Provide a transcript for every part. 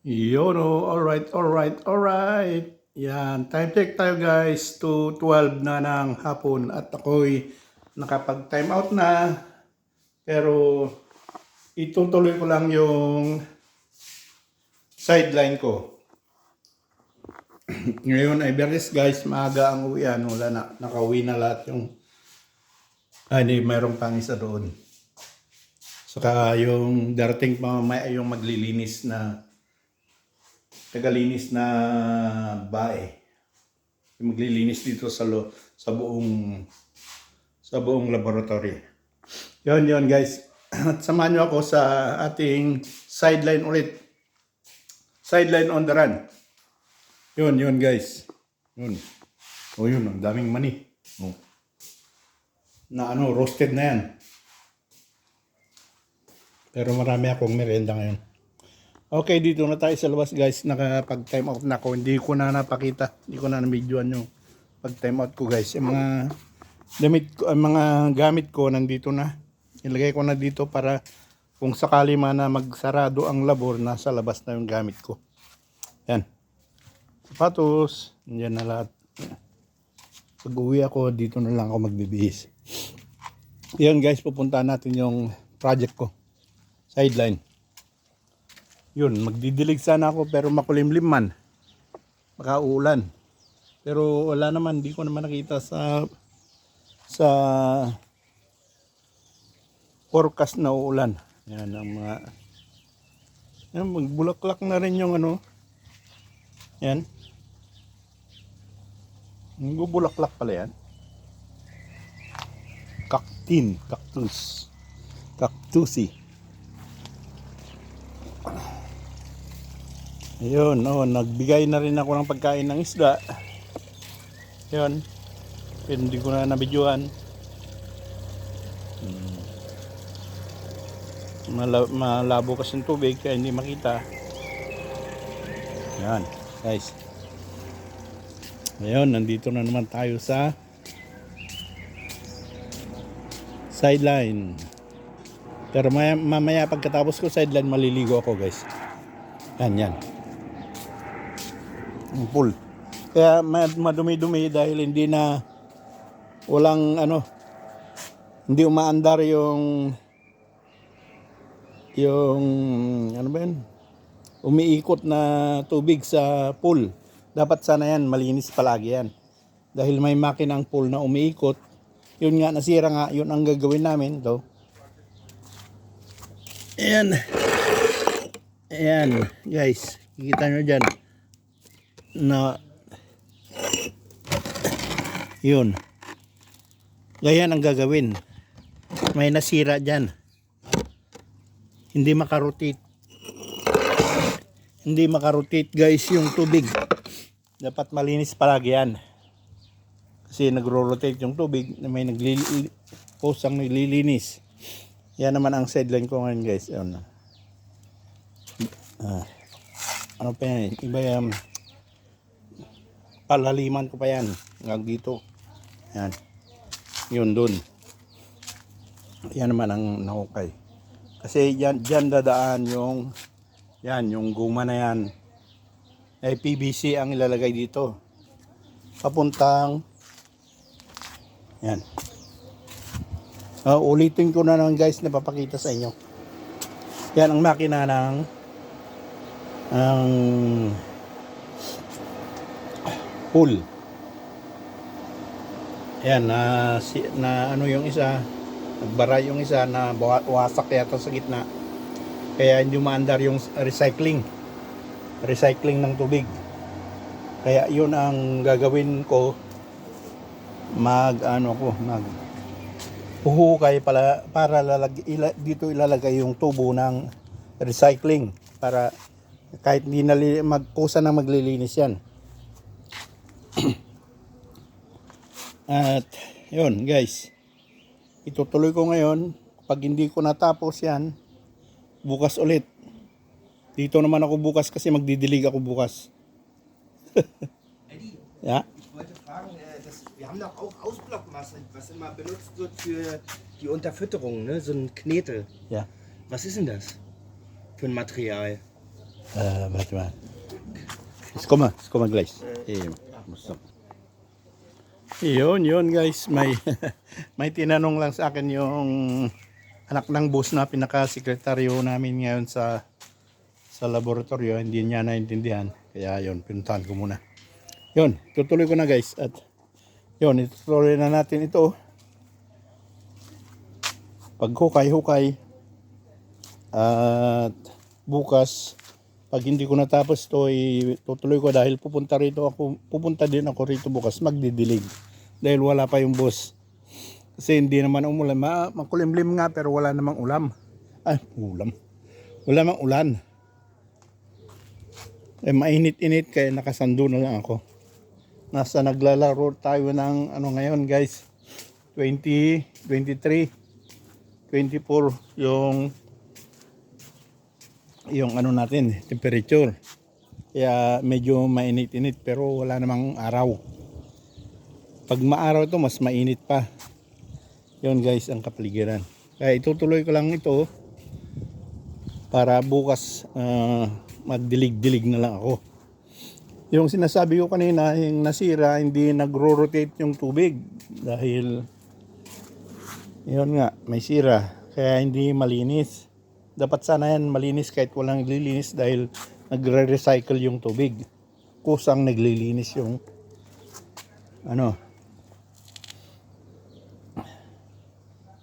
Yun oh, alright, alright, alright. Yan, time check tayo guys, to 12 na ng hapon at ako'y nakapag-time out na. Pero itutuloy ko lang yung sideline ko. Ngayon ay Berries guys, maaga ang uwian. Wala na, nakauwi na lahat yung... hindi, mayroong pang isa doon. Saka yung darating pa mamaya yung maglilinis na tagalinis na bae. Yung maglilinis dito sa buong laboratory. Yon guys. At samahan nyo ako sa ating sideline ulit. Sideline on the run. Yun guys. Yun. O yun, ang daming mani. O. Na roasted na yan. Pero marami akong merienda ngayon. Okay, dito na tayo sa labas guys. Nakapag-time out na ako. Hindi ko na napakita. Hindi ko na na-videoan yung pag-time out ko guys. Yung mga mga gamit ko nandito na. Ilagay ko na dito para kung sakali man na magsarado ang labor, nasa labas na yung gamit ko. Yan. Sapatos. Yan na lahat. Pag uwi ako, dito na lang ako magbibihis. Yan guys, pupuntahan natin yung project ko. Sideline. Yun, magdidilig sana ako pero makulimlim man. Baka uulan. Pero wala naman, di ko naman nakita sa forecast na uulan. Yan ang mga yan, magbulaklak na rin yung yan. Magbubulaklak pala yan. Cactusi. Ayun, nagbigay na rin ako ng pagkain ng isda. Ayun. Hindi ko na nabidyohan. Malabo kasi yung tubig kaya hindi makita. Yan, guys. Ayun, nandito na naman tayo sa sideline. Pero mamaya pagkatapos ko sideline, maliligo ako guys. Yan. Ang pool. Kaya madumi-dumi dahil hindi na hindi umaandar yung ano ba yan? Umiikot na tubig sa pool. Dapat sana yan malinis palagi yan. Dahil may makinang pool na umiikot. Yun nga, nasira nga. Yun ang gagawin namin. Ito. Ayan, guys. Kikita nyo dyan. Na yun. Ganyan ang gagawin. May nasira dyan. Hindi makarotate. Hindi makarotate guys yung tubig. Dapat malinis palagi yan. Kasi nagro-rotate yung tubig. May posang naglilinis. Yan naman ang sideline ko ngayon guys. Ano pa yan? Iba yan. Palaliman ko pa yan. Hanggang dito. Yan. Yun dun. Yan naman ang nahukay. Kasi dyan dadaan yung guma na yan. Ay PVC ang ilalagay dito. Papuntang yan. Ulitin ko na naman guys na papakita sa inyo. Yan ang makina ng pool. Yan na yung isa, nagbara yung isa na wasak yata sa gitna. Kaya hindi maandar yung recycling ng tubig. Kaya yun ang gagawin ko. Huhukay para dito ilalagay yung tubo ng recycling para kahit hindi na magkusa na maglilinis yan. At yun guys, itutuloy ko ngayon. Pag hindi ko natapos yan, bukas ulit. Dito naman ako bukas kasi magdidilig ako bukas. Ja? Ich wollte fragen, wir haben doch auch Ausblockmasse, was immer benutzt wird für die Unterfütterung, ne? So ein Knetel. Ja. Was ist denn das für ein Material? Warte mal. Jetzt kommen wir gleich. Musst du. Yun guys, may tinanong lang sa akin yung anak ng boss na pinaka-sekretaryo namin ngayon sa laboratorio. Hindi niya naintindihan, kaya yun, pinuntahan ko muna. Yun, tutuloy ko na guys, at yun, itutuloy na natin ito. Paghukay-hukay, at bukas pag hindi ko natapos ito, tutuloy ko dahil pupunta din ako rito bukas magdidilig dahil wala pa yung boss. Kasi hindi naman umulan, makulimlim nga pero wala namang ulam. Wala namang ulan. Mainit-init kaya nakasando na lang ako. Naglalaro tayo ng ano ngayon guys, 20, 23, 24 yung ano natin, temperature. Kaya medyo mainit-init pero wala namang araw. Pag maaraw ito, mas mainit pa. Yun guys, ang kapaligiran. Kaya itutuloy ko lang ito para bukas magdilig-dilig na lang ako. Yung sinasabi ko kanina, yung nasira, hindi nagro-rotate yung tubig. Dahil, yun nga, may sira. Kaya hindi malinis. Dapat sana yan malinis kahit walang naglilinis dahil nagre-recycle yung tubig. Kusang naglilinis yung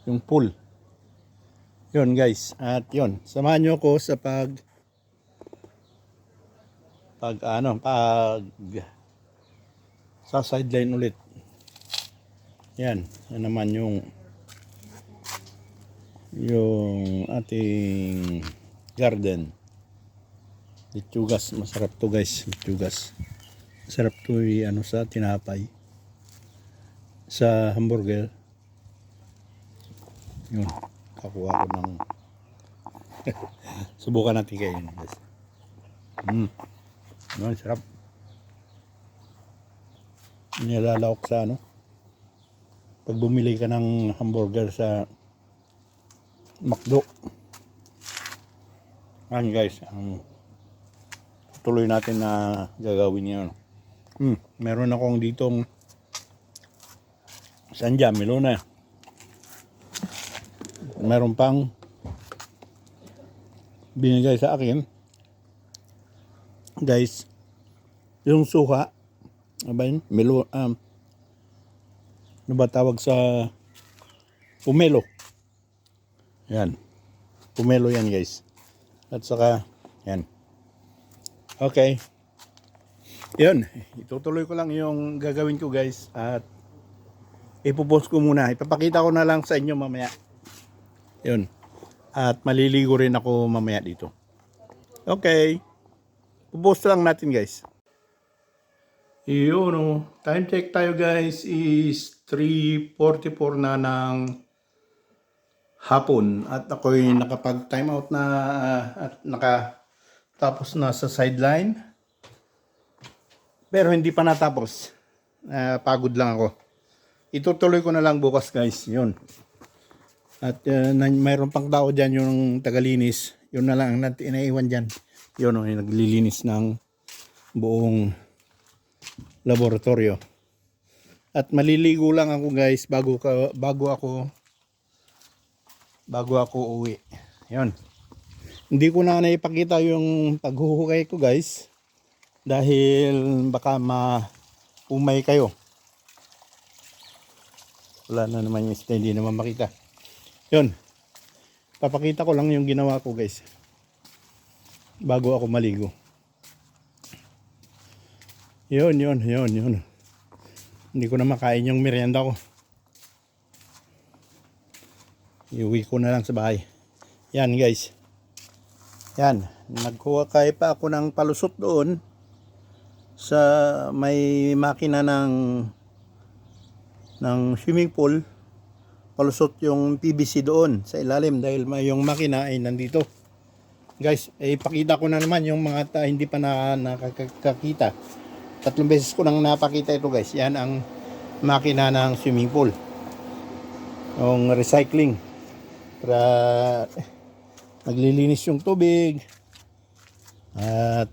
yung pool. Yun guys, at yun, samahan nyo ko sa pag sa sideline ulit. Yan naman yung ating garden. Lechugas, masarap to guys, lechugas. Masarap to sa tinapay, sa hamburger. Yun, kakuha ko ng subukan natin kainin guys. Yun, sarap. Nilalawak sa pag bumili ka ng hamburger sa McDo. Yan guys, tuloy natin na gagawin yun. Meron akong ditong sandya, melona. Meron pang binigay sa akin guys, yung suka, ano ba tawag sa pomelo. Yan, pomelo yan guys. At saka yan. Okay, yun, itutuloy ko lang yung gagawin ko guys, at ipopost ko muna, ipapakita ko na lang sa inyo mamaya. Yun, at maliligo rin ako mamaya dito. Okay, ipopost lang natin guys. Yun, time check tayo guys is 3:44 na ng hapon, at ako'y nakapag time out na at nakatapos na sa sideline, pero hindi pa natapos. Pagod lang ako. Itutuloy ko na lang bukas guys. Yun, at mayroon pang tao dyan, yung tagalinis. Yun na lang ang inaiwan dyan. Yun, yung naglilinis ng buong laboratorio. At maliligo lang ako guys bago ako uwi. Yun, hindi ko na naipakita yung paghuhukay ko guys dahil baka maumay kayo. Wala na naman yung hindi naman makita. Yun, papakita ko lang yung ginawa ko guys bago ako maligo. Yun. Hindi ko na makain yung merienda ko. Iuwi ko na lang sa bahay. Yan guys. Yan, naghuhukay pa ako ng palusot doon sa may makina ng swimming pool. Palusot yung PVC doon sa ilalim dahil yung makina ay nandito. Guys, ipakita ko na naman yung mga hindi pa nakakita. 3 beses ko nang napakita ito guys. Yan ang makina ng swimming pool. Yung recycling. Para naglilinis yung tubig. At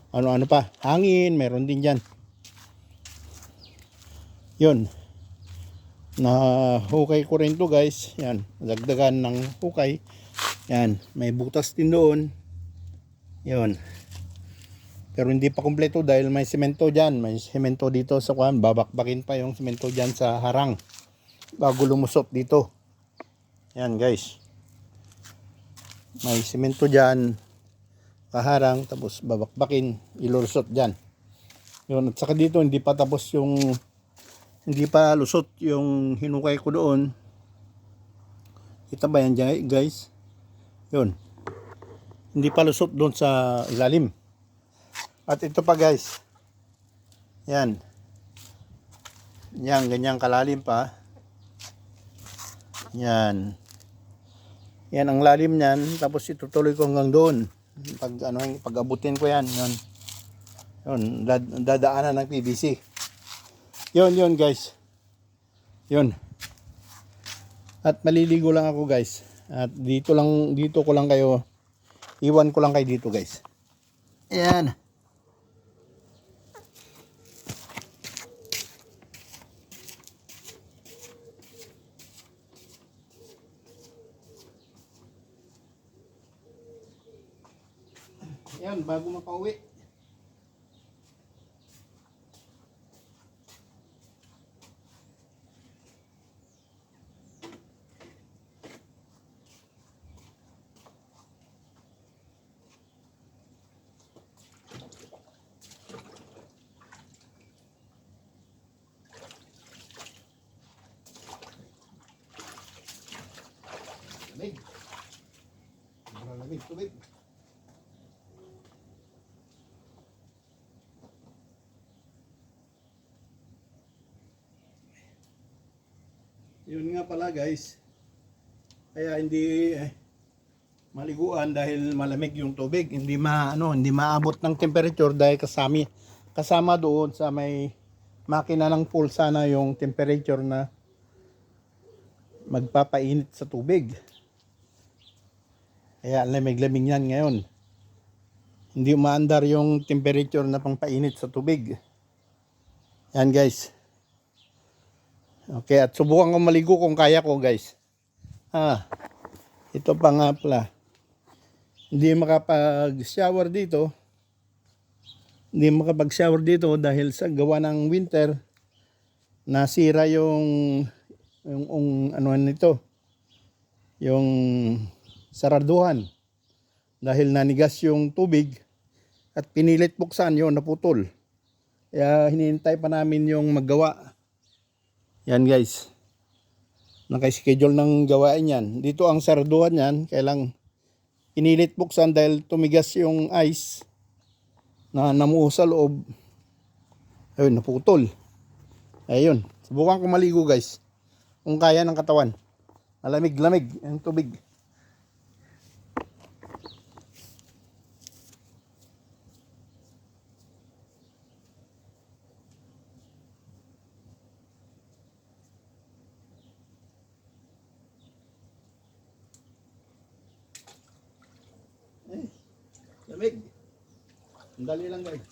ano-ano pa, hangin, meron din dyan. Yun, na hukay ko rin to guys. Yan, dagdagan ng hukay. Yan, may butas din doon. Yun. Pero hindi pa kumpleto dahil may semento dyan. May semento dito sa kuhan. Babakbakin pa yung semento dyan sa harang bago lumusot dito. Yan guys. May semento dyan kaharang, tapos babakbakin, ilulusot dyan. Yun, at saka dito hindi pa tapos yung, hindi pa lusot yung hinukay ko doon. Kita ba yan dyan guys? Yun, hindi pa lusot doon sa ilalim. At ito pa guys, yan, yan, ganyan kalalim pa. Yan, yan ang lalim niyan, tapos itutuloy ko hanggang doon. Pag abutin ko yan, yun, dadaanan ng PVC. Yun guys. Yun. At maliligo lang ako guys. At dito ko lang kayo, iwan ko lang kayo dito guys. Ayan. Ayan, bago makauwi. Lamig. Lamig, tubig. Yun nga pala guys. Kaya hindi maliguan dahil malamig yung tubig. Hindi maabot ng temperature dahil kasama doon sa may makina ng pool sana yung temperature na magpapainit sa tubig. Kaya lamig-lamig yan ngayon. Hindi umaandar yung temperature na pangpainit sa tubig. Yan guys. Okay, at subukan ko maligo kung kaya ko guys. Ito pa nga pala. Hindi makapag-shower dito. Hindi makapag-shower dito dahil sa gawa ng winter, nasira yung ano nito. Yung saraduhan. Dahil nanigas yung tubig at pinilit buksan yun, naputol. Kaya hinihintay pa namin yung maggawa. Yan guys. Naka-schedule ng gawain yan. Dito ang saraduhan yan. Kailang pinilit buksan dahil tumigas yung ice na namuo sa loob. Ayun, naputol. Ayun. Subukan ko maligo guys. Kung kaya ng katawan. Malamig-lamig ang tubig. Lamig. Dali lang guys.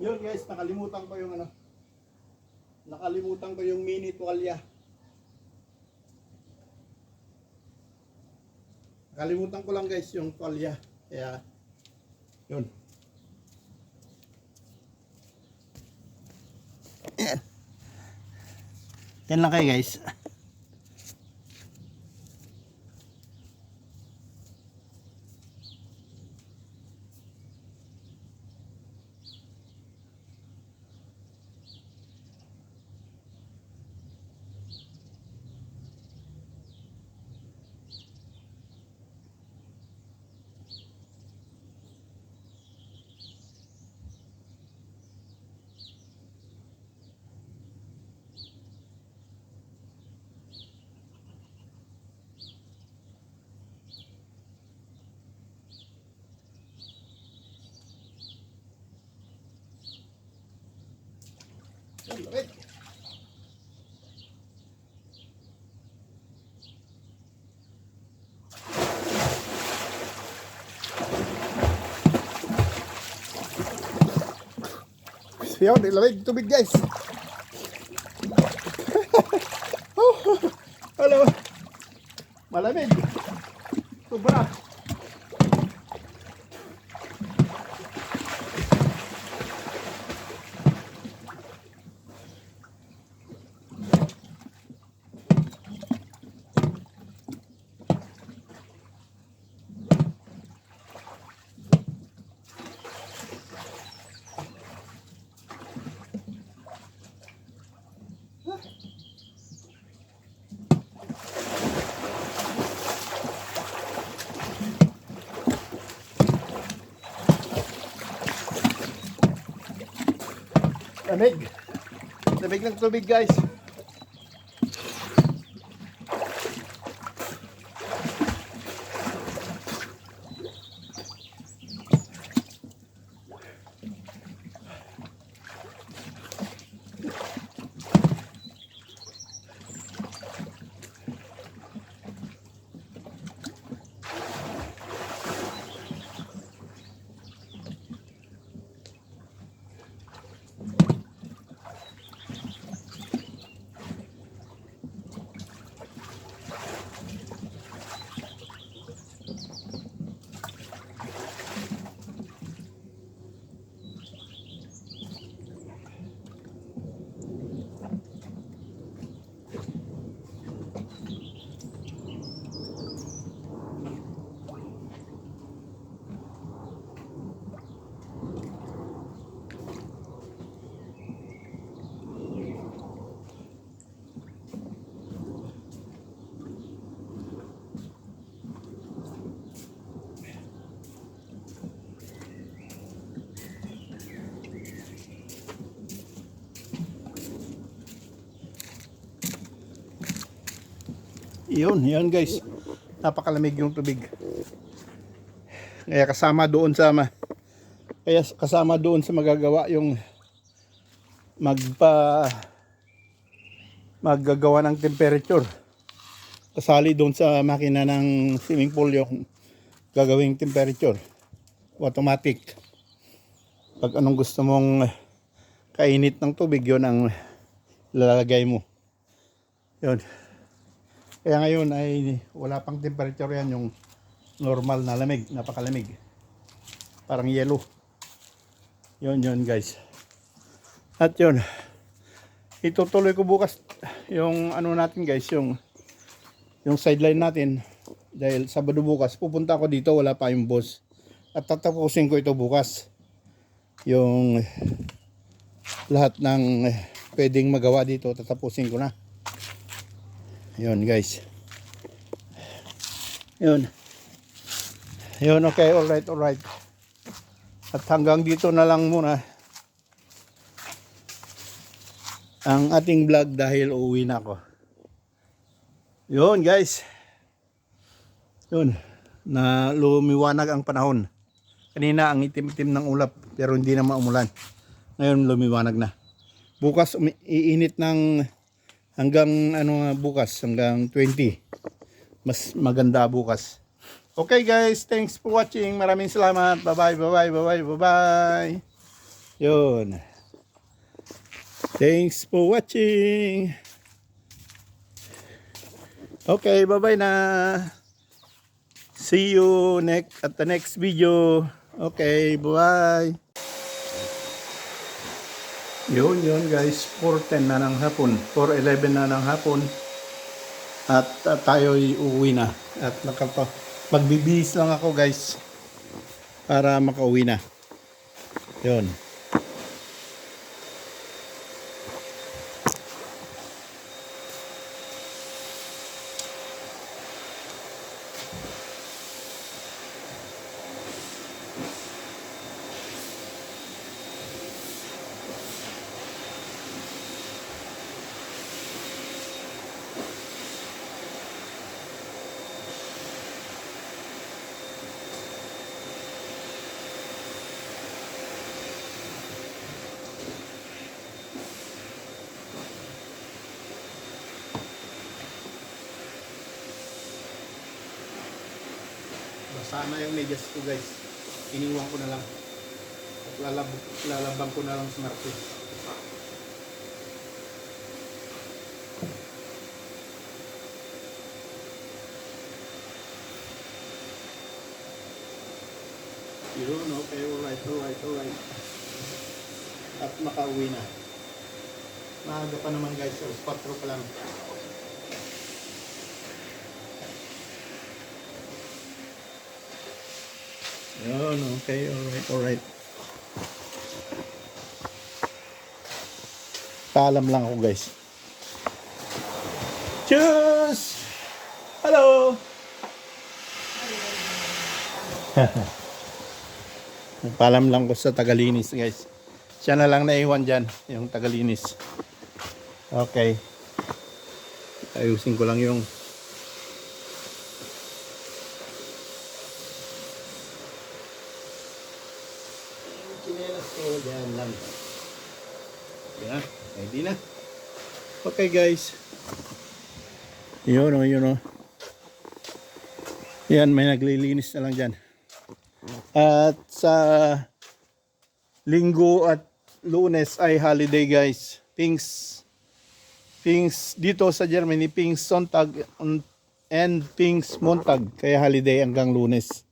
Yun guys, nakalimutan ko yung ano. Nakalimutan ko yung mini tuwalya. Nakalimutan ko lang guys yung tuwalya. Kaya, yun. Yan lang kayo guys. Wait. Yun, ilamig tubig guys. Oh, hello. Malamig. Sobra. Lamig. Lamig ng tubig guys. Yun guys. Napakalamig yung tubig. Kaya kasama doon sa magagawa yung maggagawa ng temperature. Kasali doon sa makina ng swimming pool yung gagawing temperature. Automatic. Pag anong gusto mong kainit ng tubig, yun ang lalagay mo. Yun. Kaya ngayon ay wala pang temperature yan, yung normal na lamig, napakalamig. Parang yellow. Yun guys. At yun, itutuloy ko bukas yung ano natin guys, yung sideline natin. Dahil Sabado bukas, pupunta ako dito, wala pa yung boss. At tatapusin ko ito bukas. Yung lahat ng pwedeng magawa dito, tatapusin ko na. Yun guys. Yun, okay, alright. At hanggang dito na lang muna ang ating vlog dahil uuwi na ako. Yun guys. Yun, na lumiwanag ang panahon. Kanina ang itim-itim ng ulap pero hindi na maumulan. Ngayon lumiwanag na. Bukas iinit ng hanggang bukas hanggang 20. Mas maganda bukas. Okay guys, thanks for watching. Maraming salamat. Bye bye. Yun. Thanks for watching. Okay, bye-bye na. See you at the next video. Okay, bye. Yun guys, 4:10 na ng hapon, 4:11 na ng hapon. At tayo'y uuwi na. At magbibihis lang ako guys para makauwi na. Yun. Sana yung medyas ko guys, iniwan ko na lang at lalabang ko na lang sa Martes. Yun, okay, alright. At makauwi na. Maaga pa naman guys, 4 pa lang. Yun, okay, alright. Paalam lang ako guys. Cheers! Hello! Paalam lang ko sa tagalinis guys. Siya na lang naiwan dyan, yung tagalinis. Okay. Ayusin ko lang yung chinelas ko dyan lang. Yan, ready na. Okay guys. Yun o. Yan, may naglilinis na lang dyan. At sa Linggo at Lunes ay holiday guys. Pings dito sa Germany, Pfingstsonntag and Pfingstmontag. Kaya holiday hanggang Lunes.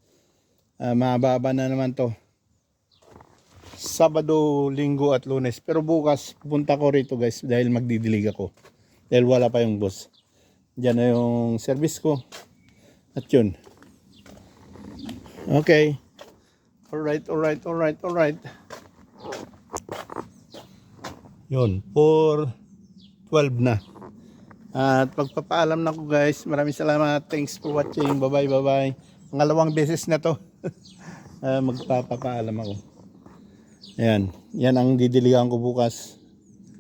Mababa na naman to. Sabado, Linggo at Lunes. Pero bukas punta ko rito guys dahil magdidilig ako. Dahil wala pa yung boss. Diyan na yung service ko. At yun. Okay. Alright. Yun, 4:12 na. At pagpapaalam na ko guys. Maraming salamat. Thanks for watching. Bye-bye. Pangalawang beses na to. Magpapaalam ako. Ayan. Yan ang didiligan ko bukas.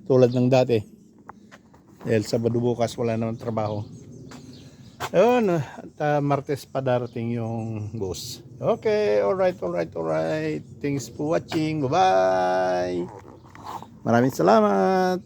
Tulad ng dati. Dahil Sabado bukas wala naman trabaho. Ayun. At Martes pa darating yung boss. Okay. Alright. Thanks for watching. Bye-bye. Maraming salamat.